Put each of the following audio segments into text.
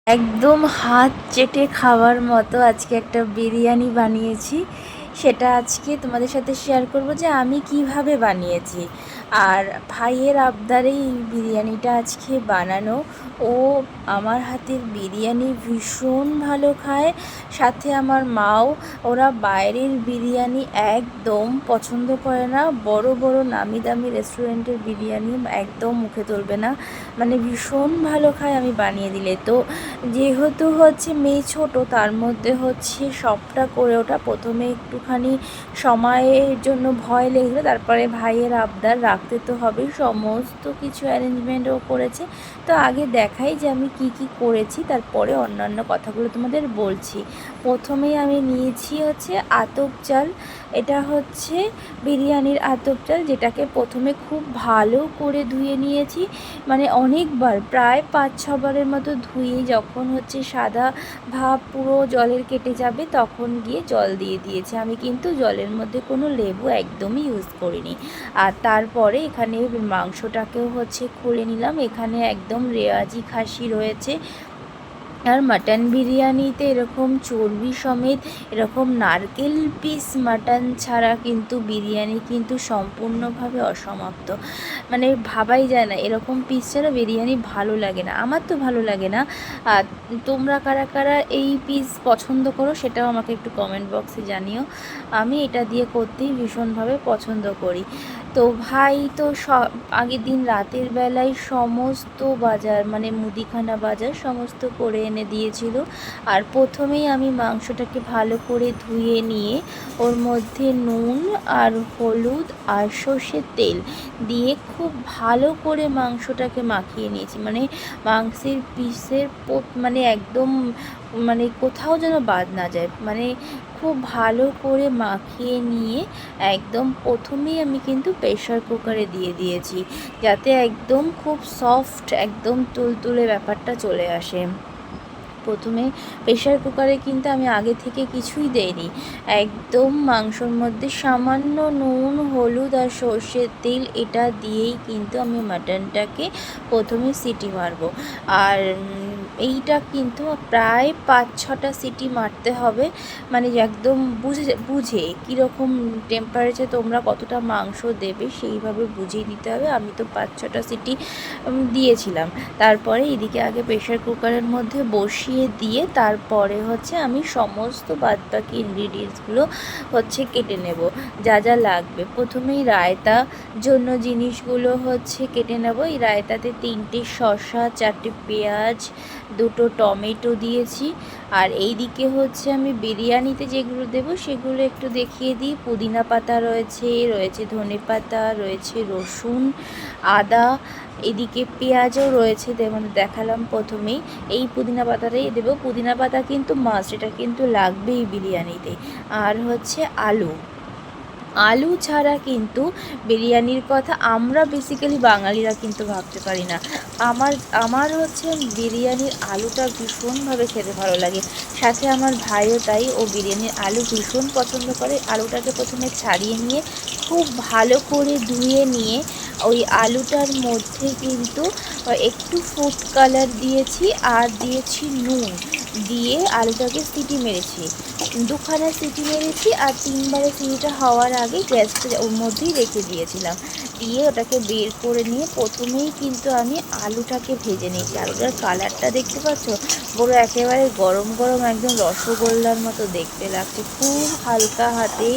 একদম হাত চেটে খাওয়ার মতো আজকে একটা বিরিয়ানি বানিয়েছি। সেটা আজকে তোমাদের সাথে শেয়ার করব যে আমি কিভাবে বানিয়েছি। আর ভাইয়ের আবদারে এই বিরিয়ানিটা আজকে বানানো। ও আমার হাতের বিরিয়ানি ভীষণ ভালো খায়, সাথে আমার মাও। ওরা বাইরের বিরিয়ানি একদম পছন্দ করে না, বড় বড় নামি দামি রেস্টুরেন্টের বিরিয়ানি একদম মুখে তুলবে না, মানে ভীষণ ভালো খায় আমি বানিয়ে দিলে। তো যেহেতু মেয়ে ছোট, তার মধ্যে সবটা করে ওটা প্রথমে একটুখানি সময়ের জন্য ভয় লেগেছিলো, তারপরে ভাইয়ের আবদার রাখতে তো হবেই, সমস্ত কিছু অ্যারেঞ্জমেন্টও করেছে। তো আগে দেখাই যে আমি কি কি করেছি, তারপরে অন্যান্য কথাগুলো তোমাদের বলছি। প্রথমেই আমি নিয়েছি আতপ চাল। এটা বিরিয়ানির আতপ চাল, যেটাকে প্রথমে খুব ভালো করে ধুয়ে নিয়েছি, মানে অনেকবার, প্রায় 5-6 বারের মতো ধুয়ে যখন সাদা ভাব পুরো জলের কেটে যাবে তখন গিয়ে জল দিয়ে দিয়েছি। আমি কিন্তু জলের মধ্যে কোনো লেবু একদমই ইউজ করিনি। আর তারপরে এখানে মাংসটাকেও খুলে নিলাম। এখানে একদম রেওয়াজি খাসি রয়েছে। আর মাটন বিরিয়ানিতে এরকম চর্বি সমেত এরকম নারকেল পিস মাটন ছাড়া কিন্তু বিরিয়ানি কিন্তু সম্পূর্ণভাবে অসমাপ্ত, মানে ভাবাই যায় না, এরকম পিস ছাড়া বিরিয়ানি ভালো লাগে না। আমার তো ভালো লাগে না। আর তোমরা কারা কারা এই পিস পছন্দ করো সেটাও আমাকে একটু কমেন্ট বক্সে জানিও। আমি এটা দিয়ে করতেই ভীষণভাবে পছন্দ করি। তো ভাই তো আগের দিন রাতের বেলায় সমস্ত বাজার, মানে মুদিখানা বাজার সমস্ত করে এনে দিয়েছিল। আর প্রথমেই আমি মাংসটাকে ভালো করে ধুয়ে নিয়ে ওর মধ্যে নুন আর হলুদ আর সর্ষের তেল দিয়ে খুব ভালো করে মাংসটাকে মাখিয়ে নিয়েছি, মানে মাংসের পিসের মানে একদম, মানে কোথাও যেন বাদ না যায়, মানে খুব ভালো করে মাখিয়ে নিয়ে একদম প্রথমেই আমি কিন্তু প্রেশার কুকারে দিয়ে দিয়েছি, যাতে একদম খুব সফট, একদম তুলতুলে ব্যাপারটা চলে আসে। প্রথমে প্রেশার কুকারে কিন্তু আমি আগে থেকে কিছুই দেইনি, একদম মাংসর মধ্যে সামান্য নুন, হলুদ আর সর্ষের তেল এটা দিয়েই কিন্তু আমি মাটনটাকে প্রথমে সিটি মারবো। আর এইটা কিন্তু প্রায় 5-6টা সিটি মারতে হবে, মানে একদম বুঝে কীরকম টেম্পারেচার তোমরা কতটা মাংস দেবে সেইভাবে বুঝিয়ে দিতে হবে। আমি তো 5-6টা সিটি দিয়েছিলাম। তারপরে এদিকে আগে প্রেশার কুকারের মধ্যে বসিয়ে দিয়ে তারপরে আমি সমস্ত বাদবাকি ইনগ্রিডিয়েন্টসগুলো কেটে নেব, যা যা লাগবে। প্রথমেই রায়তা জন্য জিনিসগুলো কেটে নেব। এই রায়তাতে 3টে শসা, 4টে পেঁয়াজ, 2টো টমেটো দিয়েছি। আর এই দিকে আমি বিরিয়ানিতে যেগুলো দেব সেগুলো একটু দেখিয়ে দিই। পুদিনা পাতা রয়েছে ধনে পাতা রয়েছে, রসুন, আদা, এদিকে পেঁয়াজও রয়েছে, দেখালাম প্রথমেই। এই পুদিনা পাতাটাই দেবো। পুদিনা পাতা কিন্তু মাস্ট, এটা কিন্তু লাগবেই বিরিয়ানিতে। আর আলু, আলু ছাড়া কিন্তু বিরিয়ানির কথা আমরা বেসিক্যালি বাঙালিরা কিন্তু ভাবতে পারি না। আমার আমার বিরিয়ানির আলুটা ভীষণভাবে খেতে ভালো লাগে, সাথে আমার ভাইও তাই, ও বিরিয়ানির আলু ভীষণ পছন্দ করে। আলুটাকে প্রথমে ছাড়িয়ে নিয়ে খুব ভালো করে ধুয়ে নিয়ে ওই আলুটার মধ্যে কিন্তু একটু ফুড কালার দিয়েছি আর দিয়েছি নুন, দিয়ে আলুটাকে সিটি মেরেছি। 2খানা সিটি মেরেছি, আর 3বারে সিটিটা হওয়ার আগে গ্যাসটা ওর মধ্যেই রেখে দিয়েছিলাম। দিয়ে ওটাকে বের করে নিয়ে প্রথমেই কিন্তু আমি আলুটাকে ভেজে নিয়েছি। আলুটার কালারটা দেখতে পাচ্ছ, পুরো একেবারে গরম গরম একদম রসগোল্লার মতো দেখতে লাগছে। খুব হালকা হাতে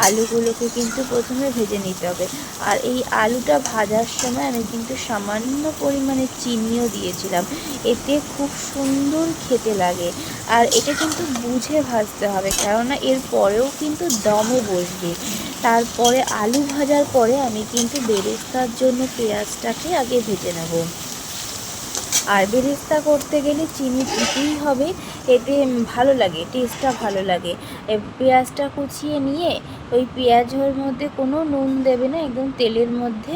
আলুগুলোকে কিন্তু প্রথমে ভেজে নিতে হবে। আর এই আলুটা ভাজার সময় আমি কিন্তু সামান্য পরিমাণে চিনিও দিয়েছিলাম, এতে খুব সুন্দর খেতে লাগে। আর এটা কিন্তু বুঝে ভাজতে হবে, কেননা এর পরেও কিন্তু দমে বসবে। তারপরে আলু ভাজার পরে আমি কিন্তু বেরেস্তার জন্য পেঁয়াজটাকে আগে ভেজে নেব। আর বেরেস্তা করতে গেলে চিনি দিতেই হবে, এতে ভালো লাগে, টেস্টটা ভালো লাগে। পেঁয়াজটা কুচিয়ে নিয়ে ওই পেঁয়াজের মধ্যে কোনো নুন দেবে না, একদম তেলের মধ্যে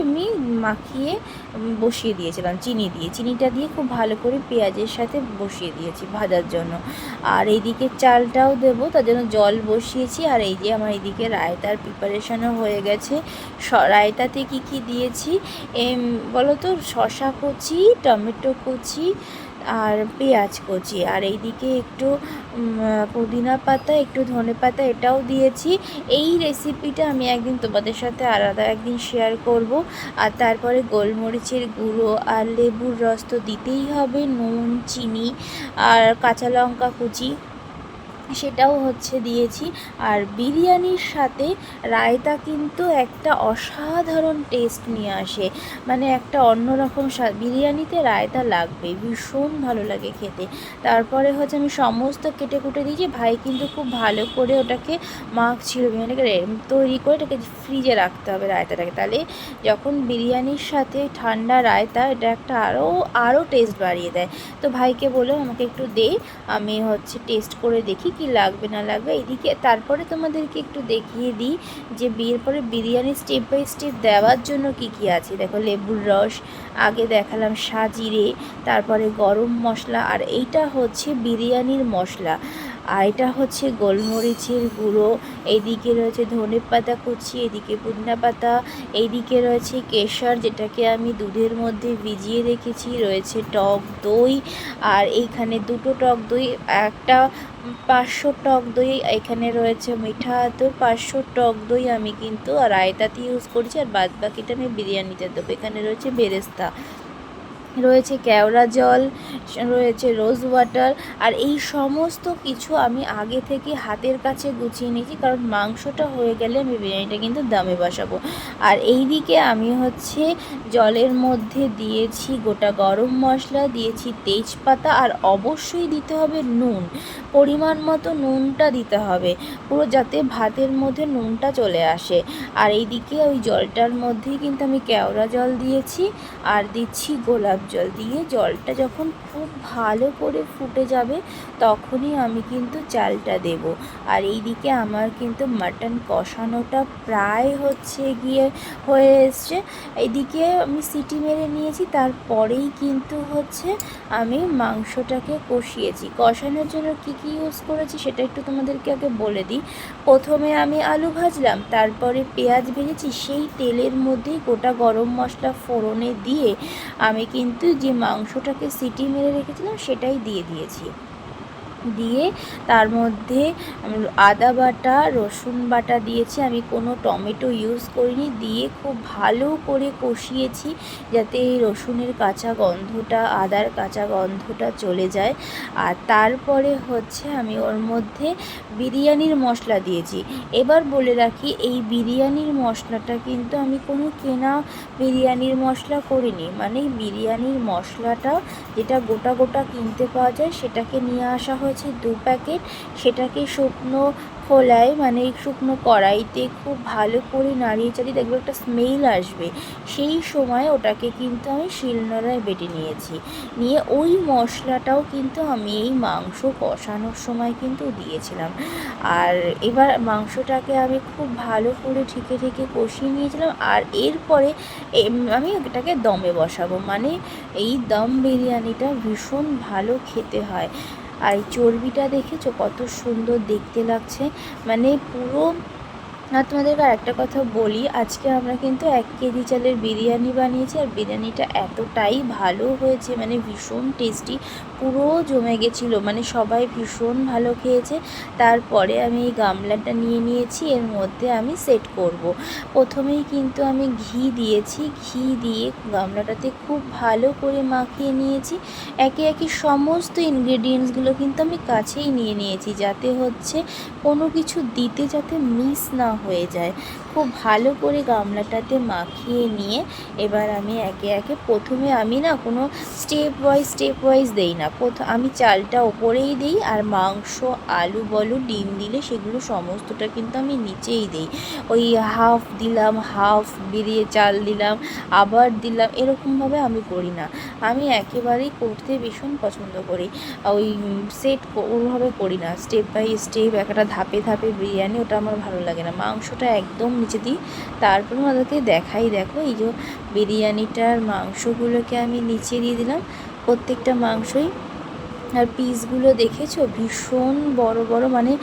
আমি মাখিয়ে বসিয়ে দিয়েছিলাম চিনি দিয়ে। চিনিটা দিয়ে খুব ভালো করে পেঁয়াজের সাথে বসিয়ে দিয়েছি ভাজার জন্য। আর এইদিকে চালটাও দেবো, তার জন্য জল বসিয়েছি। আর এই যে আমার এইদিকে রায়তার প্রিপারেশানও হয়ে গেছে। রায়তাতে কি কি দিয়েছি বলো তো? শসা কুচি, টমেটো কুচি, আর পেঁয়াজ কুচি, আর এইদিকে একটু পুদিনা পাতা, একটু ধনে পাতা এটাও দিয়েছি। এই রেসিপিটা আমি একদিন তোমাদের সাথে আলাদা একদিন শেয়ার করব। আর তারপরে গোলমরিচের গুঁড়ো আর লেবুর রস তো দিতেই হবে, নুন, চিনি আর কাঁচা লঙ্কা কুচি সেটাও হচ্ছে দিয়েছি। আর বিরিয়ানির সাথে রায়তা কিন্তু একটা অসাধারণ টেস্ট নিয়ে আসে, মানে একটা অন্যরকম স্বাদ। বিরিয়ানিতে রায়তা লাগবে, ভীষণ ভালো লাগে খেতে। তারপরে হচ্ছে আমি সমস্ত কেটে কুটে দিয়েছি। ভাই কিন্তু খুব ভালো করে ওটাকে মাখছিল, বিরিয়ানিটাকে তৈরি করে এটাকে ফ্রিজে রাখতে হবে রায়তাটাকে, তাহলে যখন বিরিয়ানির সাথে ঠান্ডা রায়তা এটা একটা আরও টেস্ট বাড়িয়ে দেয়। তো ভাইকে বললাম আমাকে একটু দে, আমি হচ্ছে টেস্ট করে দেখি কি লাগবে না লাগবে। এদিকে তারপরে তোমাদেরকে একটু দেখিয়ে দিই যে বিয়ের পরে বিরিয়ানি স্টেপ বাই স্টেপ দেওয়ার জন্য কি কি আছে। দেখো, লেবুর রস, আগে দেখালাম সাজিরে, তারপরে গরম মশলা, আর এইটা হচ্ছে বিরিয়ানির মশলা, আর এটা হচ্ছে গোলমরিচের গুঁড়ো, এইদিকে রয়েছে ধনে পাতা কুচি, এদিকে পুদিনা পাতা, এইদিকে রয়েছে কেশর যেটাকে আমি দুধের মধ্যে ভিজিয়ে রেখেছি, রয়েছে টক দই, আর এইখানে দুটো টক দই, একটা 500 টক দই, এখানে রয়েছে মিঠা আতর 500 টক দই আমি কিন্তু রায়তাতে ইউজ করছি, আর বাদ বাকিটা আমি বিরিয়ানিতে দেবো। এখানে রয়েছে বেরেস্তা, রয়েছে কেওড়া জল, রয়েছে রোজ ওয়াটার, আর এই সমস্ত কিছু আমি আগে থেকে হাতের কাছে গুছিয়ে নিয়েছি, কারণ মাংসটা হয়ে গেলে আমি বিরিয়ানিটা কিন্তু দমে বসাবো। আর এই দিকে আমি হচ্ছে জলের মধ্যে দিয়েছি গোটা গরম মশলা, দিয়েছি তেজপাতা, আর অবশ্যই দিতে হবে নুন, পরিমাণ মতো নুনটা দিতে হবে পুরো, যাতে ভাতের মধ্যে নুনটা চলে আসে। আর এইদিকে ওই জলটার মধ্যেই কিন্তু আমি কেওড়া জল দিয়েছি, আর দিচ্ছি গোলাপ জল। দিয়ে জলটা যখন খুব ভালো করে ফুটে যাবে তখনই আমি কিন্তু চালটা দেব। আর এইদিকে আমার কিন্তু মাটন কষানোটা প্রায় হচ্ছে গিয়ে হয়ে এসছে। এইদিকে আমি সিটি মেরে নিয়েছি, তারপরেই কিন্তু হচ্ছে আমি মাংসটাকে কষিয়েছি। কষানোর জন্য কি কি ইউজ করেছি সেটা একটু তোমাদেরকে আগে বলে দিই। প্রথমে আমি আলু ভাজলাম, তারপরে পেঁয়াজ ভেজেছি, সেই তেলের মধ্যেই গোটা গরম মশলা ফোড়নে দিয়ে আমি কিন্তু যে মাংসটাকে সিটি মেরে রেখেছিলাম সেটাই দিয়ে দিয়েছি। দিয়ে তার মধ্যে আদা বাটা, রসুন বাটা দিয়েছি, আমি কোনো টমেটো ইউজ করিনি। দিয়ে খুব ভালো করে কষিয়েছি যাতে এই রসুনের কাঁচা গন্ধটা, আদার কাঁচা গন্ধটা চলে যায়। আর তারপরে হচ্ছে আমি ওর মধ্যে বিরিয়ানির মশলা দিয়েছি। এবার বলে রাখি, এই বিরিয়ানির মশলাটা কিন্তু আমি কোনো কেনা বিরিয়ানির মশলা করিনি, মানে বিরিয়ানির মশলাটা যেটা গোটা গোটা কিনতে পাওয়া যায় সেটাকে নিয়ে আসা হয়েছে 2 প্যাকেট। সেটাকে শুকনো খোলায়, মানে শুকনো কড়াইতে খুব ভালো করে নাড়িয়ে চাড়িয়ে দেখবে একটা স্মেল আসবে, সেই সময় ওটাকে কিন্তু আমি শিলনোড়ায় বেটে নিয়েছি। নিয়ে ওই মশলাটাও কিন্তু আমি এই মাংস কষানোর সময় কিন্তু দিয়েছিলাম। আর এবার মাংসটাকে আমি খুব ভালো করে ঠেকে ঠেকে কষিয়ে নিয়েছিলাম। আর এরপরে আমি এটাকে দমে বসাবো, মানে এই দম বিরিয়ানিটা ভীষণ ভালো খেতে হয়। আর এই চর্বিটা দেখেছো কত সুন্দর দেখতে লাগছে, মানে পুরো। আর তোমাদেরকে আরেকটা কথা বলি, আজকে আমরা কিন্তু 1 কেজি চালের বিরিয়ানি বানিয়েছি, আর বিরিয়ানিটা এতটাই ভালো হয়েছে, মানে ভীষণ টেস্টি, পুরো জমে গেছিলো, মানে সবাই ভীষণ ভালো খেয়েছে। তারপরে আমি এই গামলাটা নিয়ে নিয়েছি, এর মধ্যে আমি সেট করব। প্রথমেই কিন্তু আমি ঘি দিয়েছি, ঘি দিয়ে গামলাটাতে খুব ভালো করে মাখিয়ে নিয়েছি। একে একে সমস্ত ইনগ্রেডিয়েন্টসগুলো কিন্তু আমি কাছেই নিয়ে নিয়েছি, যাতে হচ্ছে কোনো কিছু দিতে যাতে মিস না হয়ে যায়। খুব ভালো করে গামলাটাতে মাখিয়ে নিয়ে এবার আমি একে একে, প্রথমে আমি না কোনো স্টেপ ওয়াইজ দেই না, আমি চালটা ওপরেই দিই, আর মাংস, আলু বলো, ডিম দিলে সেগুলো সমস্তটা কিন্তু আমি নিচেই দিই। ওই হাফ দিলাম, হাফ বেরিয়ে চাল দিলাম, আবার দিলাম, এরকমভাবে আমি করি না। আমি একেবারেই করতে ভীষণ পছন্দ করি, ওই সেট ওভাবে করি না, স্টেপ বাই স্টেপ একটা ধাপে ধাপে বিরিয়ানি, ওটা আমার ভালো লাগে না। মাংসটা একদম নিচে দিই, তারপরে ওদেরকে দেখাই, দেখো এই যে বিরিয়ানিটার মাংসগুলোকে আমি নিচে দিয়ে দিলাম, প্রত্যেকটা মাংসই। আর পিসগুলো দেখেছো ভীষণ বড় বড়, মানে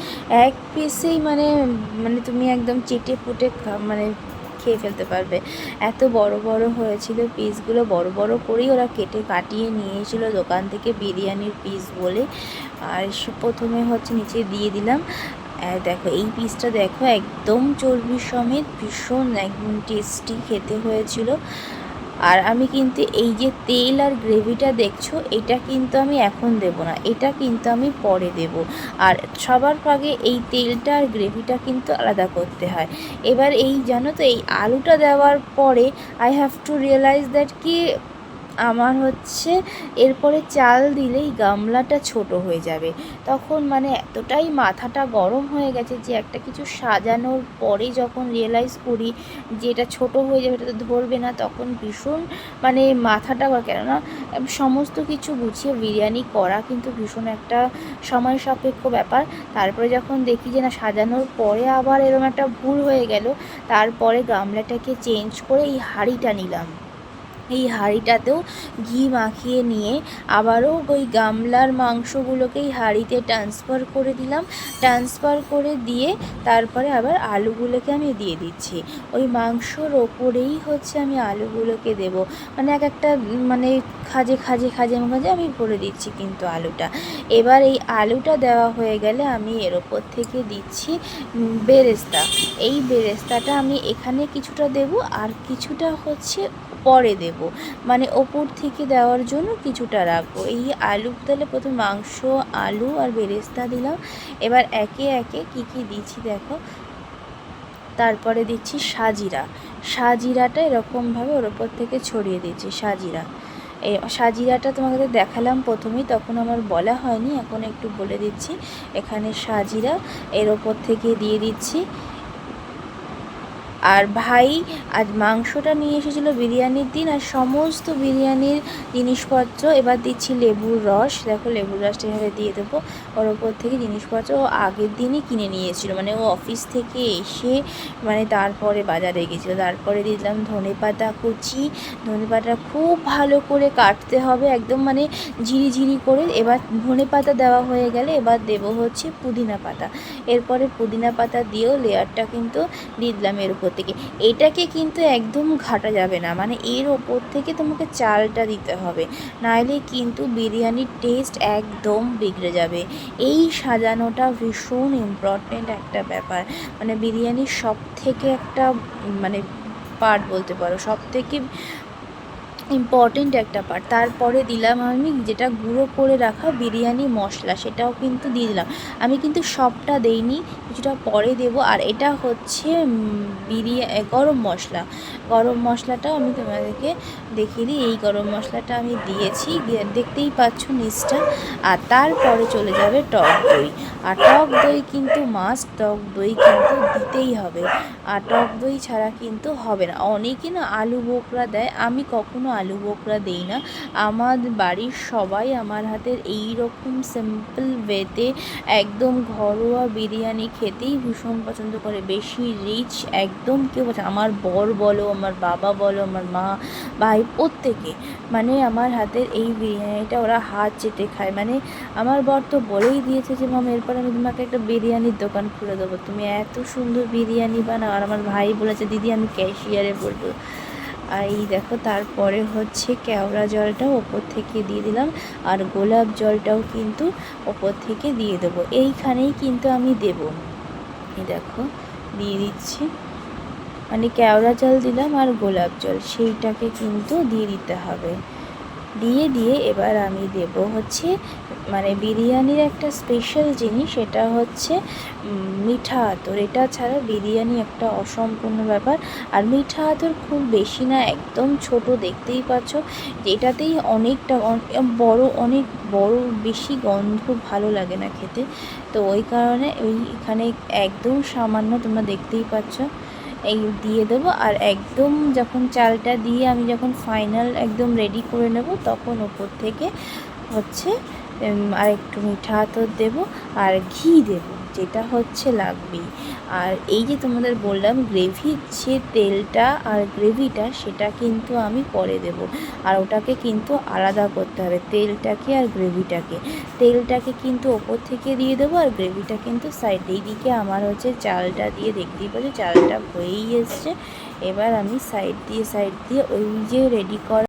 এক পিসেই মানে মানে তুমি একদম চেটে পুটে মানে খেয়ে ফেলতে পারবে। এত বড় বড় হয়েছিল পিসগুলো, বড় বড় করেই ওরা কাটিয়ে নিয়ে এসেছিলো দোকান থেকে বিরিয়ানির পিস বলে। আর প্রথমে হচ্ছে নিচে দিয়ে দিলাম। দেখো এই পিসটা দেখো একদম চর্বি সমেত, ভীষণ একদম টেস্টি খেতে হয়েছিল। আর আমি কিন্তু এই যে তেল আর গ্রেভিটা দেখছো, এটা কিন্তু আমি এখন দেব না, এটা কিন্তু আমি পরে দেব। আর সবার আগে এই তেলটা আর গ্রেভিটা কিন্তু আলাদা করতে হয়। এবার এই জানো তো, এই আলুটা দেওয়ার পরে I have to realise that কি আমার হচ্ছে এরপরে চাল দিলেই গামলাটা ছোট হয়ে যাবে। তখন মানে এতটাই মাথাটা গরম হয়ে গেছে যে একটা কিছু সাজানোর পরে যখন রিয়েলাইজ করি যে এটা ছোটো হয়ে যাবে, এটা তো ধরবে না, তখন ভীষণ মানে মাথাটা, কেননা সমস্ত কিছু গুছিয়ে বিরিয়ানি করা কিন্তু ভীষণ একটা সময় সাপেক্ষ ব্যাপার। তারপরে যখন দেখি যে না সাজানোর পরে আবার এরকম একটা ভুল হয়ে গেল, তারপরে গামলাটাকে চেঞ্জ করে এই হাঁড়িটা নিলাম। এই হাঁড়িটাতেও ঘি মাখিয়ে নিয়ে আবারও ওই গামলার মাংসগুলোকে এই হাঁড়িতে ট্রান্সফার করে দিলাম। ট্রান্সফার করে দিয়ে তারপরে আবার আলুগুলোকে আমি দিয়ে দিচ্ছি। ওই মাংসর ওপরেই হচ্ছে আমি আলুগুলোকে দেব, মানে একটা মানে খাজে আমি ভরে দিচ্ছি কিন্তু আলুটা। এবার এই আলুটা দেওয়া হয়ে গেলে আমি এর ওপর থেকে দিচ্ছি বেরেস্তা। এই বেরেস্তাটা আমি এখানে কিছুটা দেব আর কিছুটা হচ্ছে পরে দেব, মানে ওপর থেকে দেওয়ার জন্য কিছুটা রাখবো। এই আলু তাহলে প্রথম মাংস, আলু আর বেরেস্তা দিলাম। এবার একে একে কী দিচ্ছি দেখো। তারপরে দিচ্ছি সাজিরাটা এরকমভাবে ওর ওপর থেকে ছড়িয়ে দিচ্ছি সাজিরা। এই সাজিরাটা তোমাকে দেখালাম প্রথমেই, তখন আমার বলা হয়নি, এখন একটু বলে দিচ্ছি। এখানে সাজিরা এর ওপর থেকে দিয়ে দিচ্ছি। আর ভাই আজ মাংসটা নিয়ে এসেছিলো বিরিয়ানির দিন, আর সমস্ত বিরিয়ানির জিনিসপত্র এবার দিচ্ছি লেবুর রস। দেখো লেবুর রসটা এভাবে দিয়ে দেবো ওর ওপর থেকে। জিনিসপত্র ও আগের দিনই কিনে নিয়ে এসেছিলো, মানে ও অফিস থেকে এসে মানে তারপরে বাজারে গেছিলো। তারপরে দিলাম ধনেপাতা কুচি। ধনেপাতা খুব ভালো করে কাটতে হবে, একদম মানে ঝিরি করে। এবার ধনেপাতা দেওয়া হয়ে গেলে এবার দেবো হচ্ছে পুদিনা পাতা। এরপরে পুদিনা পাতা দিয়েও লেয়ারটা কিন্তু দিলাম এর উপর থেকে। এটাকে কিন্তু একদম ঘাটা যাবে না, মানে এর ওপর থেকে তোমাকে চালটা দিতে হবে, নাহলে কিন্তু বিরিয়ানির টেস্ট একদম বিগড়ে যাবে। এই সাজানোটা ভীষণ ইম্পর্টেন্ট একটা ব্যাপার, মানে বিরিয়ানির সব থেকে একটা মানে পার্ট বলতে পারো, সব থেকে ইম্পর্টেন্ট একটা পার্ট। তারপরে দিলাম আমি যেটা গুঁড়ো করে রাখা বিরিয়ানি মশলা, সেটাও কিন্তু দিয়ে দিলাম। আমি কিন্তু সবটা দেইনি, কিছুটা পরে দেব। আর এটা হচ্ছে গরম মশলাটাও আমি তোমাদেরকে দেখিয়ে দিই। এই গরম মশলাটা আমি দিয়েছি, দেখতেই পাচ্ছ নিচটা। আর তারপরে চলে যাবে টক দই। আর টক দই কিন্তু মাস্ট, টক দই কিন্তু দিতেই হবে। আর টক দই ছাড়া কিন্তু হবে না। অনেকে না আলু বোখরা দেয়, আমি কখনো আলু বোখরা দিই না। আমার বাড়ির সবাই আমার হাতের এই রকম সিম্পল ওয়েতে একদম ঘরোয়া বিরিয়ানি খেতেই ভীষণ পছন্দ করে, বেশি রিচ একদম কেউ পছন্দ। আমার বর বলো, আমার বাবা বলো, আমার মা, ভাই, প্রত্যেকে মানে আমার হাতের এই বিরিয়ানিটা ওরা হাত চেটে খায়। মানে আমার বর তো বলেই দিয়েছে যে মাম এরপর আমি তোমাকে একটা বিরিয়ানির দোকান খুলে দেবো, তুমি এত সুন্দর বিরিয়ানি বানাও। আর আমার ভাই বলেছে দিদি আমি ক্যাশিয়ারে বলবো। আর এই দেখো তারপরে হচ্ছে কেওড়া জলটাও ওপর থেকে দিয়ে দিলাম, আর গোলাপ জলটাও কিন্তু ওপর থেকে দিয়ে দেবো। এইখানেই কিন্তু আমি দেবো, এই দেখো দিয়ে দিচ্ছি, মানে কেওড়া জল দিলাম আর গোলাপ জল সেইটাকে কিন্তু দিয়ে দিতে হবে। দিয়ে এবার আমি দেব হচ্ছে মানে বিরিয়ানির একটা স্পেশাল জিনিস, সেটা হচ্ছে মিঠা আতর। এটা ছাড়া বিরিয়ানি একটা অসম্পূর্ণ ব্যাপার। আর মিঠা আতর খুব বেশি না, একদম ছোট, দেখতেই পাচ্ছ। এটাতেই অনেকটা অনেক বড়, বেশি গন্ধ ভালো লাগে না খেতে। তো ওই কারণে এখানে একদম সামান্য, তোমরা দেখতেই পাচ্ছ, এই দিয়ে দেবো। আর একদম যখন চালটা দিয়ে আমি যখন ফাইনাল একদম রেডি করে নেব, তখন ওপর থেকে হচ্ছে আর একটু মিঠা আতর দেবো আর ঘি দেবো, যেটা হচ্ছে লাগবেই। আর এই যে তোমাদের বললাম গ্রেভির যে তেলটা আর গ্রেভিটা, সেটা কিন্তু আমি পরে দেব। আর ওটাকে কিন্তু আলাদা করতে হবে, তেলটাকে আর গ্রেভিটাকে। তেলটাকে কিন্তু ওপর থেকে দিয়ে দেবো আর গ্রেভিটা কিন্তু সাইডে। এইদিকে আমার হচ্ছে চালটা দিয়ে, দেখতেই পাচ্ছি চালটা হয়েই এসছে। এবার আমি সাইড দিয়ে ওই যে রেডি করা